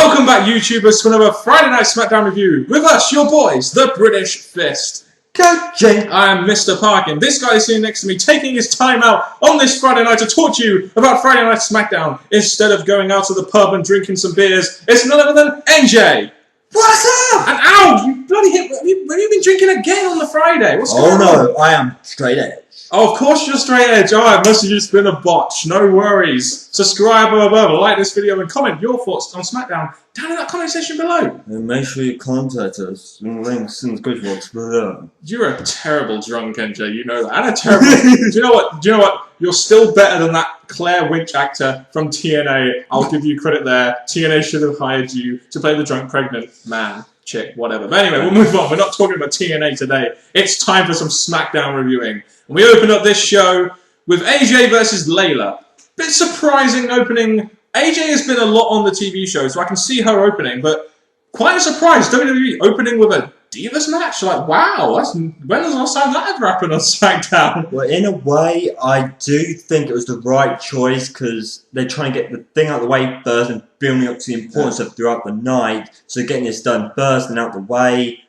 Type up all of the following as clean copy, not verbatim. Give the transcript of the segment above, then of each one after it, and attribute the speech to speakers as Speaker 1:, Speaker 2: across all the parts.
Speaker 1: Welcome back, YouTubers, to another Friday Night Smackdown review. With us, your boys, the British Fist.
Speaker 2: Coaching.
Speaker 1: I am Mr. Parkin. This guy is sitting next to me, taking his time out on this Friday night to talk to you about Friday Night Smackdown. Instead of going out to the pub and drinking some beers, it's none other than NJ.
Speaker 2: What's up?
Speaker 1: And ow, you bloody hit. Have you been drinking again on the Friday? What's going on?
Speaker 2: Oh no, I am straight edge.
Speaker 1: Oh, of course you're straight edge. Oh, it must have just been a botch. No worries. Subscribe above, like this video, and comment your thoughts on SmackDown down in that comment section below.
Speaker 2: And make sure you contact us. Links in the description box below.
Speaker 1: You're a terrible drunk, NJ. You know that. And a terrible. Do you know what? You're still better than that Claire Winch actor from TNA. I'll give you credit there. TNA should have hired you to play the drunk pregnant man, chick, whatever. But anyway, we'll move on. We're not talking about TNA today. It's time for some SmackDown reviewing. And we open up this show with AJ versus Layla. Bit surprising opening. AJ has been a lot on the TV show, so I can see her opening, but quite a surprise. WWE opening with a Divas match? Like, wow, when was the last time that ever happened on SmackDown?
Speaker 2: Well, in a way, I do think it was the right choice because they're trying to get the thing out of the way first and building up to the importance of throughout the night. So getting this done first and out the way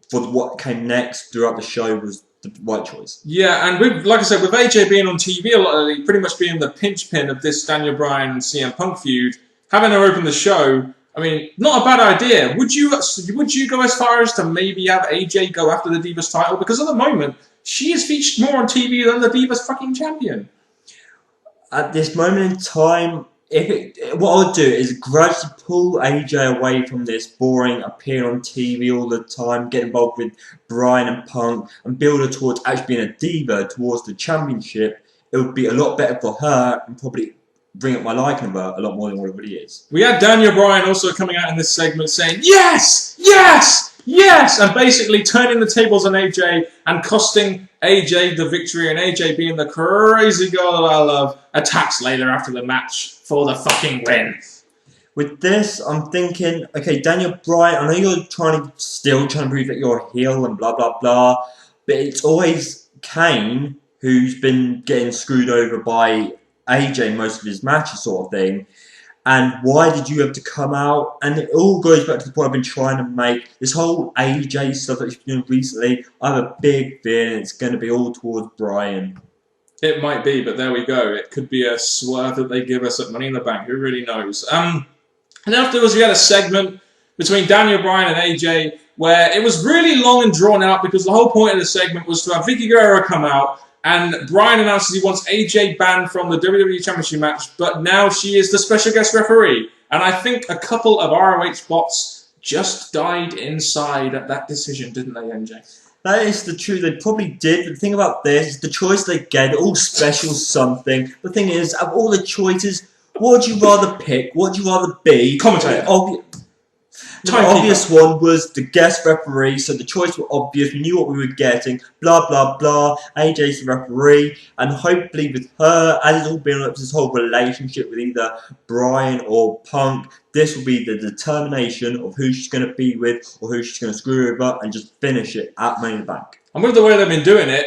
Speaker 2: for what came next throughout the show was the right choice.
Speaker 1: Yeah, and like I said, with AJ being on TV a lot, pretty much being the pinch pin of this Daniel Bryan and CM Punk feud, having her open the show, I mean, not a bad idea. Would you go as far as to maybe have AJ go after the Divas title? Because at the moment, she is featured more on TV than the Divas fucking champion.
Speaker 2: At this moment in time, what I'll do is gradually pull AJ away from this boring appearing on TV all the time, get involved with Bryan and Punk, and build her towards actually being a diva towards the championship. It would be a lot better for her and probably bring up my liking of her a lot more than what it really is.
Speaker 1: We had Daniel Bryan also coming out in this segment saying, yes, yes, yes, and basically turning the tables on AJ and costing AJ the victory, and AJ being the crazy girl that I love, attacks Layla after the match for the fucking win.
Speaker 2: With this, I'm thinking, okay, Daniel Bryan, I know you're still trying to prove that you're a heel and blah, blah, blah, but it's always Kane who's been getting screwed over by AJ most of his matches sort of thing. And why did you have to come out? And it all goes back to the point I've been trying to make. This whole AJ stuff that he's been doing recently, I have a big feeling it's going to be all towards Bryan.
Speaker 1: It might be, but there we go. It could be a swerve that they give us at Money in the Bank. Who really knows? And afterwards, we had a segment between Daniel Bryan and AJ where it was really long and drawn out because the whole point of the segment was to have Vicky Guerrero come out, and Bryan announces he wants AJ banned from the WWE Championship match, but now she is the special guest referee. And I think a couple of ROH bots just died inside at that decision, didn't they, NJ?
Speaker 2: That is the truth. They probably did. But the thing about this is the choice they get, all special something. The thing is, of all the choices, what would you rather pick? What would you rather be?
Speaker 1: Commentator.
Speaker 2: The obvious one was the guest referee, so the choice was obvious. We knew what we were getting. Blah, blah, blah. AJ's the referee. And hopefully with her, as it's all been up to this whole relationship with either Bryan or Punk, this will be the determination of who she's going to be with or who she's going to screw over and just finish it at Money in the Bank.
Speaker 1: And with the way they've been doing it,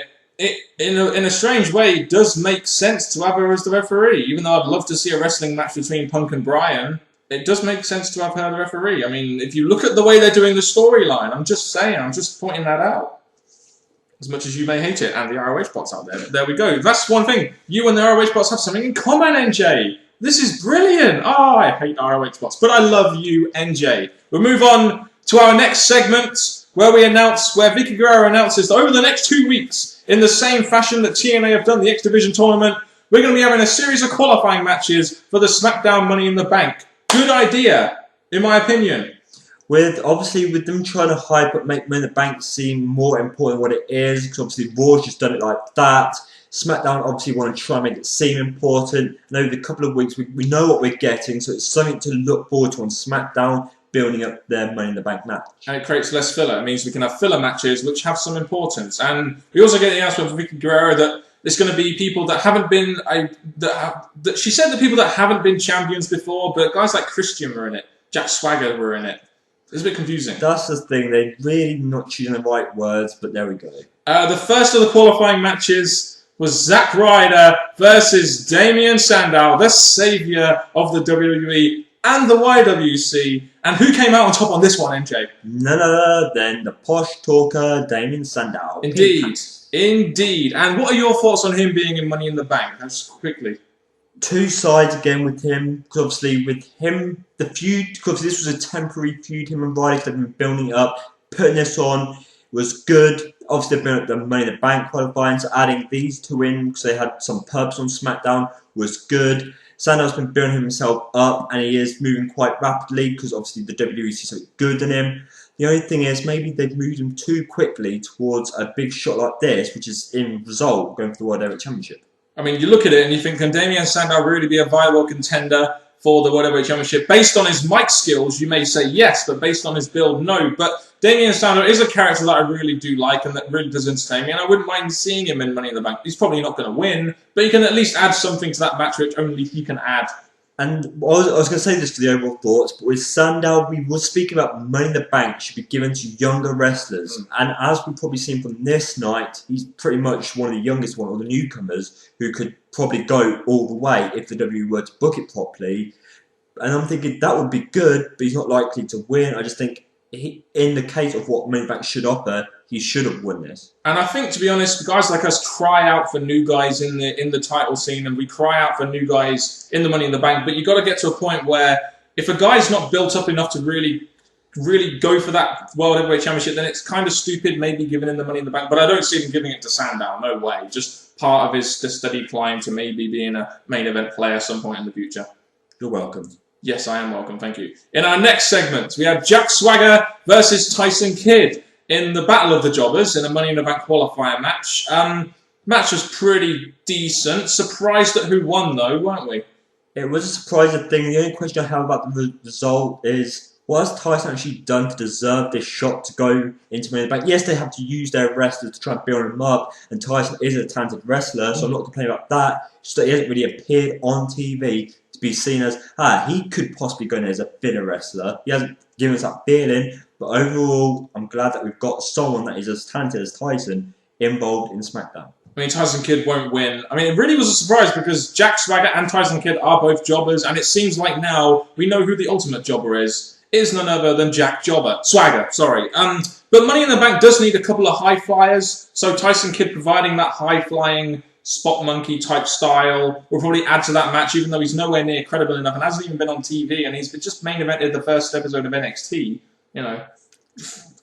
Speaker 1: in a strange way, it does make sense to have her as the referee. Even though I'd love to see a wrestling match between Punk and Bryan, it does make sense to have her the referee. I mean, if you look at the way they're doing the storyline, I'm just saying, I'm just pointing that out. As much as you may hate it, and the ROH bots out there. But there we go. That's one thing. You and the ROH bots have something in common, NJ. This is brilliant. Oh, I hate ROH bots, but I love you, NJ. We'll move on to our next segment, where Vicky Guerrero announces that over the next 2 weeks, in the same fashion that TNA have done the X Division tournament, we're going to be having a series of qualifying matches for the SmackDown Money in the Bank. Good idea, in my opinion.
Speaker 2: With them trying to hype up, make Money in the Bank seem more important than what it is, because obviously Raw's just done it like that. SmackDown obviously want to try and make it seem important. And over the couple of weeks, we know what we're getting, so it's something to look forward to on SmackDown, building up their Money in the Bank match. And
Speaker 1: it creates less filler. It means we can have filler matches which have some importance. And we also get the announcement from Vicky Guerrero that it's going to be people that haven't been... she said the people that haven't been champions before, but guys like Christian were in it. Jack Swagger were in it. It's a bit confusing.
Speaker 2: That's the thing. They're really not choosing the right words, but there we go.
Speaker 1: The first of the qualifying matches was Zack Ryder versus Damian Sandow, the saviour of the WWE. and the YWC. And who came out on top on this one, MJ?
Speaker 2: None other than the posh talker, Damien Sandow.
Speaker 1: Indeed. And what are your thoughts on him being in Money in the Bank? Just quickly.
Speaker 2: Two sides again with him, because obviously with him, the feud, because this was a temporary feud, him and Riley, they've been building it up, putting this on was good. Obviously they've been at the Money in the Bank qualifying, so adding these two in, because they had some purpose on SmackDown, was good. Sandow's been building himself up, and he is moving quite rapidly, because obviously the WWE sees something good in him. The only thing is, maybe they've moved him too quickly towards a big shot like this, which is in result going for the World Heavyweight Championship.
Speaker 1: I mean, you look at it and you think, can Damien Sandow really be a viable contender for the World Heavyweight Championship? Based on his mic skills, you may say yes, but based on his build, no. But Damien Sandow is a character that I really do like and that really does entertain me, and I wouldn't mind seeing him in Money in the Bank. He's probably not going to win, but he can at least add something to that match which only he can add.
Speaker 2: And I was going to say this for the overall thoughts, but with Sandow, we were speaking about Money in the Bank should be given to younger wrestlers. And as we've probably seen from this night, he's pretty much one of the youngest one, or the newcomers, who could probably go all the way if the WWE were to book it properly. And I'm thinking that would be good, but he's not likely to win. I just think in the case of what Money in the Bank should offer, he should have won this.
Speaker 1: And I think, to be honest, guys like us cry out for new guys in the title scene, and we cry out for new guys in the Money in the Bank. But you've got to get to a point where if a guy's not built up enough to really go for that World Heavyweight Championship, then it's kind of stupid maybe giving him the Money in the Bank. But I don't see him giving it to Sandow. No way. Just part of his steady climb to maybe being a main event player at some point in the future.
Speaker 2: You're welcome.
Speaker 1: Yes, I am welcome. Thank you. In our next segment, we have Jack Swagger versus Tyson Kidd in the Battle of the Jobbers in a Money in the Bank qualifier match. Match was pretty decent. Surprised at who won, though, weren't we?
Speaker 2: It was a surprising thing. The only question I have about the result is, what has Tyson actually done to deserve this shot to go into Money in the Bank? Yes, they have to use their wrestlers to try and build him up, and Tyson is a talented wrestler, so I'm not complaining about that. Just that he hasn't really appeared on TV to be seen as, he could possibly go in as a fitter wrestler. He hasn't given us that feeling. But overall, I'm glad that we've got someone that is as talented as Tyson involved in SmackDown.
Speaker 1: I mean, Tyson Kidd won't win. I mean, it really was a surprise because Jack Swagger and Tyson Kidd are both jobbers, and it seems like now we know who the ultimate jobber is. It is none other than Swagger, sorry. But Money in the Bank does need a couple of high flyers, so Tyson Kidd providing that high-flying spot monkey type style will probably add to that match, even though he's nowhere near credible enough and hasn't even been on TV, and he's just main evented the first episode of NXT. You know,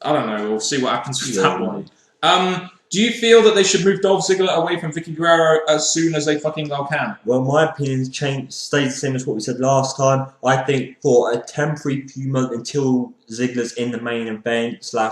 Speaker 1: I don't know. We'll see what happens with that one. Do you feel that they should move Dolph Ziggler away from Vicky Guerrero as soon as they fucking well can?
Speaker 2: Well, my opinion stays the same as what we said last time. I think for a temporary few months until Ziggler's in the main event /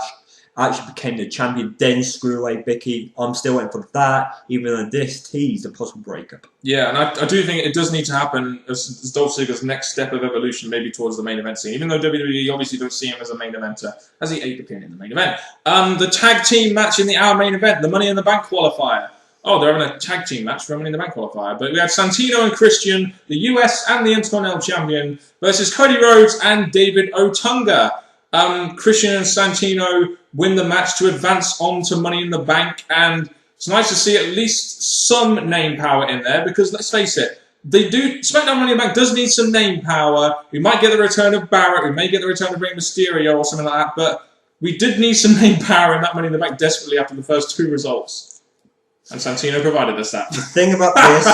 Speaker 2: actually became the champion, then screw away Vicky. I'm still waiting for that, even though this teased a possible breakup. Yeah, and I do think it does need to happen as Dolph Ziggler's next step of evolution, maybe towards the main event scene. Even though WWE obviously don't see him as a main eventer, as he ate appearing in the main event. The tag team match in our main event, the Money in the Bank qualifier. Oh, they're having a tag team match for a Money in the Bank qualifier. But we had Santino and Christian, the US and the Intercontinental Champion, versus Cody Rhodes and David Otunga. Christian and Santino win the match to advance on to Money in the Bank, and it's nice to see at least some name power in there, because let's face it, SmackDown Money in the Bank does need some name power. We might get the return of Barrett, we may get the return of Rey Mysterio or something like that, but we did need some name power in that Money in the Bank desperately after the first two results. And Santino provided us that. The thing about this,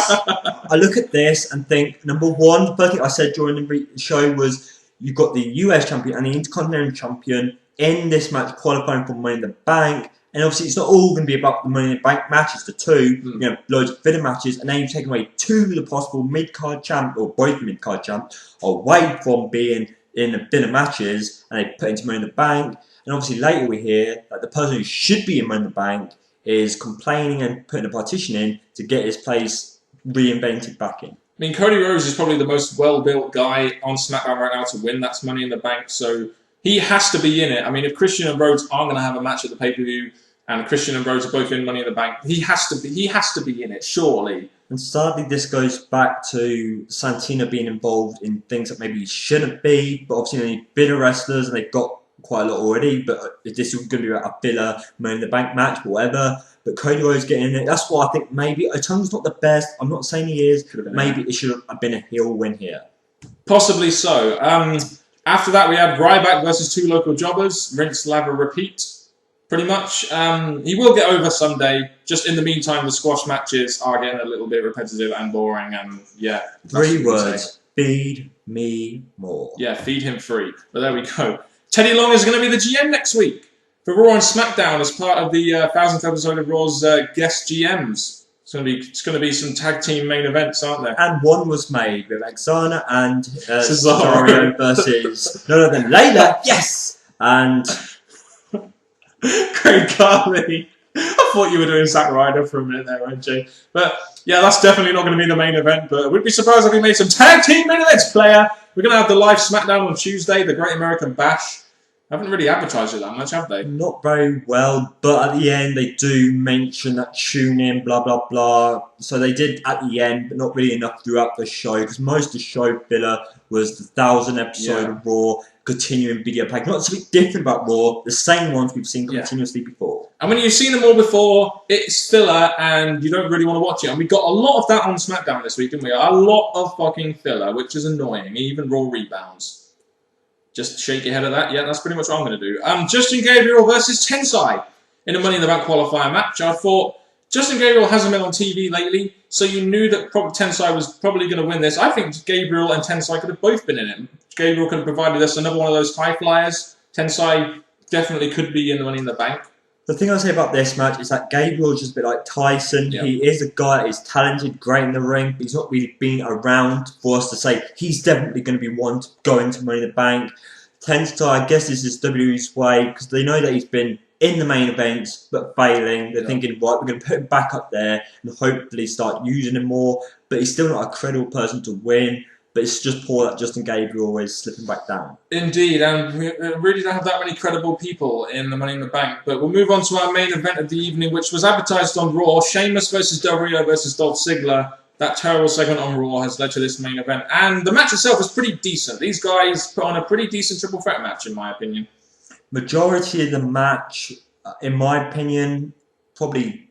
Speaker 2: I look at this and think, number one, the first thing I said during the show was, you've got the US champion and the Intercontinental champion in this match qualifying for Money in the Bank. And obviously it's not all going to be about the Money in the Bank matches, the two, loads of fitting matches, and then you've taken away two of the possible mid-card champ, or both mid-card champs, away from being in the fitting matches, and they put into Money in the Bank. And obviously later we hear that the person who should be in Money in the Bank is complaining and putting a partition in to get his place reinvented back in. I mean, Cody Rhodes is probably the most well-built guy on SmackDown right now to win. That's Money in the Bank, so he has to be in it. I mean, if Christian and Rhodes aren't going to have a match at the pay-per-view, and Christian and Rhodes are both in Money in the Bank, he has to be in it, surely. And sadly, this goes back to Santino being involved in things that maybe he shouldn't be, but obviously they need bitter wrestlers, and they've got quite a lot already, but this is going to be a filler Money in the Bank match, whatever. But Cody Rhodes getting in it, that's why I think maybe Otunga's not the best. I'm not saying he is. Maybe it should have been a heel win here.
Speaker 1: Possibly so. After that, we had Ryback versus two local jobbers. Rinse, lather, repeat. Pretty much. He will get over someday. Just in the meantime, the squash matches are getting a little bit repetitive and boring. And yeah.
Speaker 2: 3 words. Feed me more.
Speaker 1: Yeah, feed him free. But there we go. Teddy Long is going to be the GM next week for Raw and SmackDown as part of the 1000th episode of Raw's guest GMs. It's going to be some tag team main events, aren't there?
Speaker 2: And one was made with Xana and Cesaro versus none other than Layla. Yes! And
Speaker 1: Craig Carly. I thought you were doing Zack Ryder for a minute there, RJ. But yeah, that's definitely not going to be the main event. But we'd be surprised if we made some tag team main events, player. We're going to have the live SmackDown on Tuesday, the Great American Bash. Haven't really advertised it that much, have they?
Speaker 2: Not very well, but at the end they do mention that tune in, blah blah blah. So they did at the end, but not really enough throughout the show, because most of the show filler was the 1000th episode of Raw, continuing video pack. Not something different about Raw, the same ones we've seen continuously before.
Speaker 1: And when you've seen them all before, it's filler and you don't really want to watch it. And we got a lot of that on SmackDown this week, didn't we? A lot of fucking filler, which is annoying, even Raw rebounds. Just shake your head at that. Yeah, that's pretty much what I'm going to do. Justin Gabriel versus Tensai in a Money in the Bank qualifier match. I thought Justin Gabriel hasn't been on TV lately, so you knew that Tensai was probably going to win this. I think Gabriel and Tensai could have both been in it. Gabriel could have provided us another one of those high flyers. Tensai definitely could be in the Money in the Bank.
Speaker 2: The thing I'll say about this match is that Gabriel is just a bit like Tyson.
Speaker 1: Yeah.
Speaker 2: He is a guy that is talented, great in the ring, but he's not really been around for us to say he's definitely going to be one to go into Money in the Bank. Tensai, I guess this is WWE's way, because they know that he's been in the main events but failing. They're thinking, right, we're going to put him back up there and hopefully start using him more. But he's still not a credible person to win. But it's just poor that Justin Gabriel is slipping back down.
Speaker 1: Indeed, and we really don't have that many credible people in the Money in the Bank. But we'll move on to our main event of the evening, which was advertised on Raw. Sheamus versus Del Rio versus Dolph Ziggler. That terrible segment on Raw has led to this main event. And the match itself was pretty decent. These guys put on a pretty decent triple threat match, in my opinion.
Speaker 2: Majority of the match, in my opinion, probably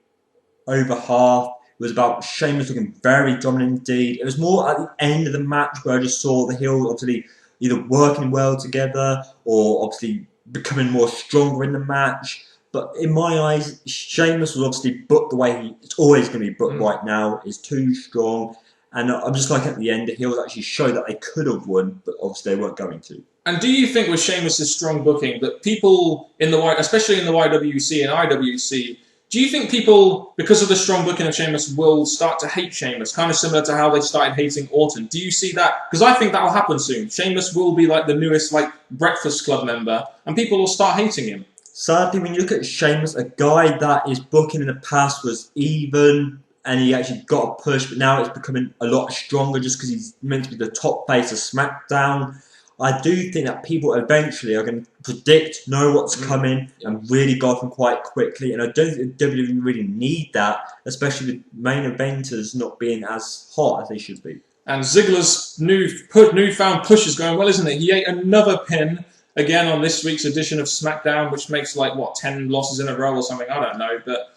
Speaker 2: over half, was about Sheamus looking very dominant indeed. It was more at the end of the match where I just saw the heel obviously either working well together or obviously becoming more stronger in the match. But in my eyes, Sheamus was obviously booked the way it's always going to be booked right now. It's too strong. And I'm just like at the end, the heels actually showed that they could have won, but obviously they weren't going to.
Speaker 1: And do you think with Sheamus' strong booking that people in the especially in the YWC and IWC, do you think people, because of the strong booking of Sheamus, will start to hate Sheamus? Kind of similar to how they started hating Orton. Do you see that? Because I think that will happen soon. Sheamus will be like the newest Breakfast Club member, and people will start hating him.
Speaker 2: Sadly, when you look at Sheamus, a guy that his booking in the past was even, and he actually got a push, but now it's becoming a lot stronger just because he's meant to be the top face of SmackDown. I do think that people eventually are going to predict, know what's coming, and really go off him quite quickly. And I don't think WWE really need that, especially with main eventers not being as hot as they should be.
Speaker 1: And Ziggler's newfound push is going well, isn't it? He ate another pin again on this week's edition of SmackDown, which makes 10 losses in a row or something. I don't know, but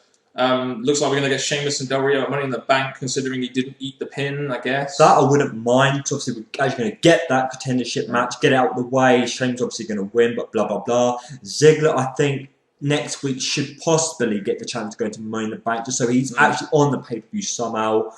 Speaker 1: looks like we're going to get Sheamus and Del Rio at Money in the Bank, considering he didn't eat the pin, I guess.
Speaker 2: That I wouldn't mind. Obviously, we're actually going to get that contendership match, get it out of the way. Sheamus obviously going to win, but blah, blah, blah. Ziggler, I think, next week should possibly get the chance to go into Money in the Bank, just so he's actually on the pay-per-view somehow.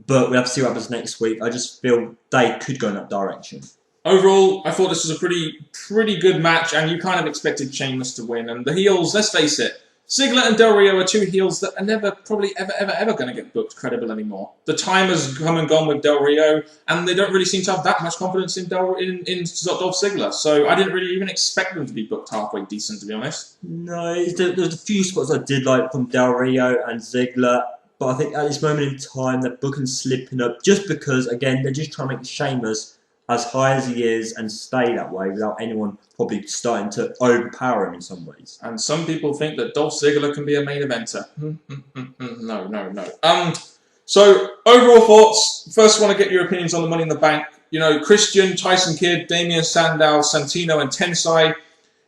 Speaker 2: But we'll have to see what happens next week. I just feel they could go in that direction.
Speaker 1: Overall, I thought this was a pretty good match, and you kind of expected Sheamus to win. And the heels, let's face it, Ziggler and Del Rio are two heels that are never, probably ever going to get booked credible anymore. The time has come and gone with Del Rio, and they don't really seem to have that much confidence in Dolph Ziggler. So I didn't really even expect them to be booked halfway decent, to be honest.
Speaker 2: No, there's a few spots I did like from Del Rio and Ziggler, but I think at this moment in time, they're booking slipping up just because, again, they're just trying to make Sheamus as high as he is and stay that way without anyone probably starting to overpower him in some ways.
Speaker 1: And some people think that Dolph Ziggler can be a main eventer. No. So, overall thoughts. First, want to get your opinions on the Money in the Bank. You know, Christian, Tyson Kidd, Damien Sandow, Santino and Tensai.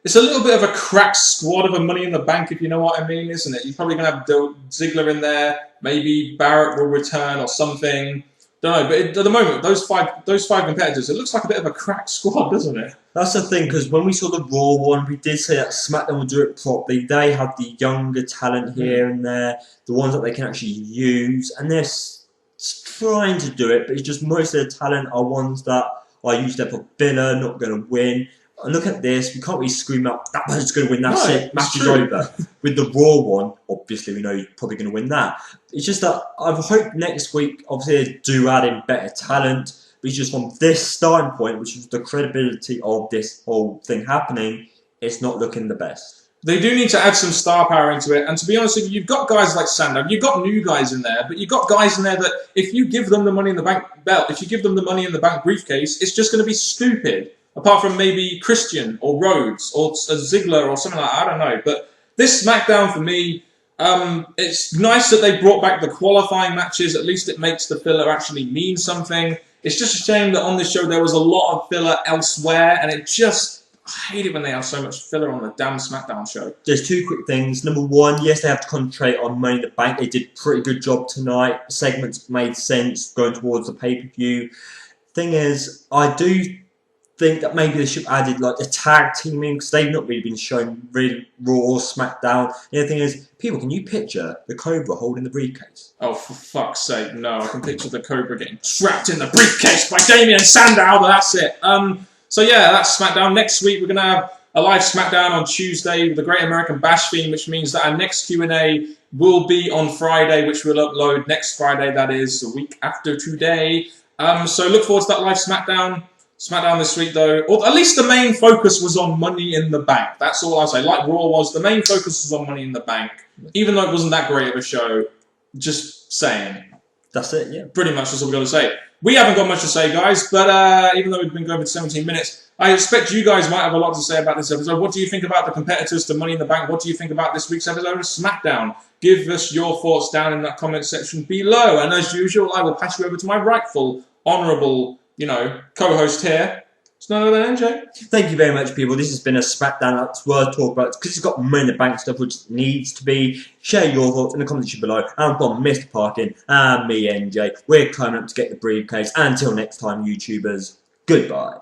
Speaker 1: It's a little bit of a cracked squad of a Money in the Bank, if you know what I mean, isn't it? You're probably going to have Ziggler in there. Maybe Barrett will return or something. Don't know, but at the moment, those five competitors, it looks like a bit of a cracked squad, doesn't it?
Speaker 2: That's the thing, because when we saw the Raw one, we did say that SmackDown would do it properly. They have the younger talent here and there, the ones that they can actually use, and they're trying to do it, but it's just most of the talent are ones that are used there for filler, not going to win. And look at this, we can't really scream out, that person's going to win, that's it, match is over. With the Raw one, obviously we know he's probably going to win that. It's just that I hope next week, obviously they do add in better talent, but it's just from this starting point, which is the credibility of this whole thing happening, it's not looking the best.
Speaker 1: They do need to add some star power into it, and to be honest with you, you've got guys like Sandow, you've got new guys in there, but you've got guys in there that if you give them the Money in the Bank belt, if you give them the Money in the Bank briefcase, it's just going to be stupid. Apart from maybe Christian or Rhodes or Ziggler or something like that, I don't know. But this SmackDown for me, it's nice that they brought back the qualifying matches. At least it makes the filler actually mean something. It's just a shame that on this show there was a lot of filler elsewhere, and it just... I hate it when they have so much filler on the damn SmackDown show.
Speaker 2: There's two quick things. Number one, yes, they have to concentrate on Money in the Bank. They did a pretty good job tonight. Segments made sense going towards the pay-per-view. Thing is, I do think that maybe they should have added like the tag teaming, because they've not really been shown really Raw or SmackDown. The other thing is, people, can you picture the Cobra holding the briefcase?
Speaker 1: Oh, for fuck's sake, no. I can picture the Cobra getting trapped in the briefcase by Damien Sandow, but that's it. So yeah, that's SmackDown. Next week we're going to have a live SmackDown on Tuesday with the Great American Bash theme, which means that our next Q&A will be on Friday, which we'll upload next Friday, that is, a week after today. So look forward to that live SmackDown. SmackDown this week, though, or at least the main focus was on Money in the Bank. That's all I'll say. Like Raw was, the main focus was on Money in the Bank. Even though it wasn't that great of a show, just saying.
Speaker 2: That's it, yeah.
Speaker 1: Pretty much that's all we've got to say. We haven't got much to say, guys, but even though we've been going for 17 minutes, I expect you guys might have a lot to say about this episode. What do you think about the competitors to Money in the Bank? What do you think about this week's episode of SmackDown? Give us your thoughts down in that comment section below. And as usual, I will pass you over to my rightful, honourable, co-host here. It's none other than NJ.
Speaker 2: Thank you very much, people. This has been a SmackDown that's worth talking about, because it's got Money in the Bank stuff, which needs to be. Share your thoughts in the comments section below. And from Mr. Parkin and me, NJ, we're climbing up to get the briefcase. And until next time, YouTubers, goodbye.